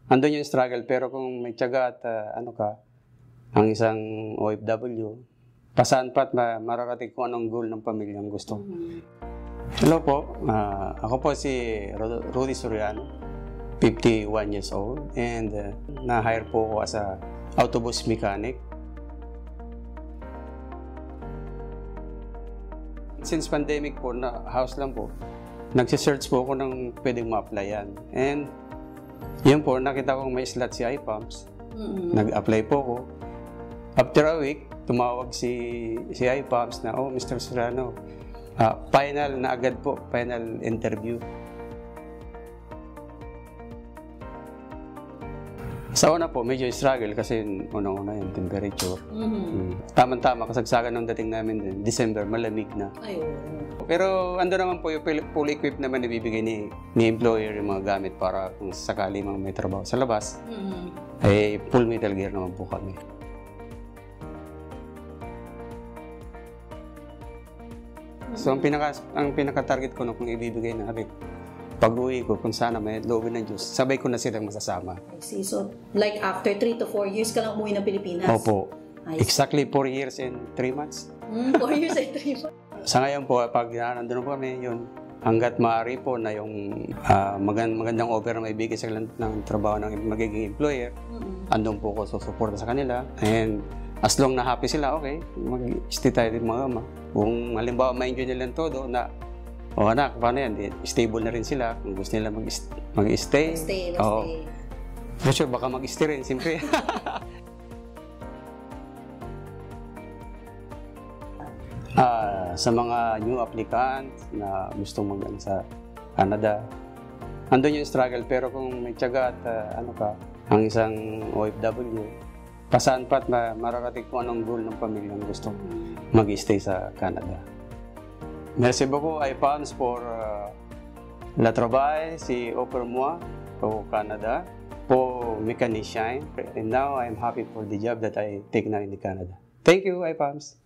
andun yung struggle. Pero kung may tiyaga at ang isang OFW, pasaan pa at mararating kung anong goal ng pamilyang gusto. Hello po, ako po si Rudy Soriano, 51 years old, and na-hire po ako as a autobus mechanic. Since pandemic po, na house lang po, nagsisearch po ako ng pwedeng ma-applyan. And yun po, nakita kong may slot si iPumps. Nag-apply po ako. After a week, tumawag si iPumps na, "Oh, Mr. Soriano, final na agad po, final interview." Sa una po, medyo struggle kasi unang-una yung temperature. Tama-tama, kasagsagan ng dating namin din. December, malamig na. Pero ando naman po yung full equipped naman na bibigay ni employer yung mga gamit para kung sakali mga may trabaho sa labas, ay full metal gear naman po kami. So ang pinaka-target ko na kung ibibigay na rin, pag-uwi ko, kung sana may loobin ng Diyos, sabay ko na silang masasama. I see. So, like after 3 to 4 years ka lang umuwi ng Pilipinas? Opo. Exactly 4 years and 3 months. 4 years and 3 months? Sa ngayon po, pag nandun po kami, yun, hanggat maaari po na yung magandang offer na maibigay sa ng trabaho ng magiging employer, andun po ko susuporta sa kanila. And as long na happy sila, okay, mag-stay tayo din mga ama. Kung halimbawa ma-enjoy nila todo na, anak, paano yan? Stable na rin sila. Kung gusto nila mag-stay. Stay. For sure, baka mag-stay rin, siyempre. Sa mga new applicants na gustong mag sa Canada, andun yung struggle. Pero kung may tiyaga at ang isang OFW, pasaan pa at mararating kung anong goal ng pamilyang gusto mag-stay sa Canada. Merci beaucoup, iPumps, pour le travail si offre moi au Canada pour mécanicien. And now I'm happy for the job that I take now in Canada. Thank you, iPumps.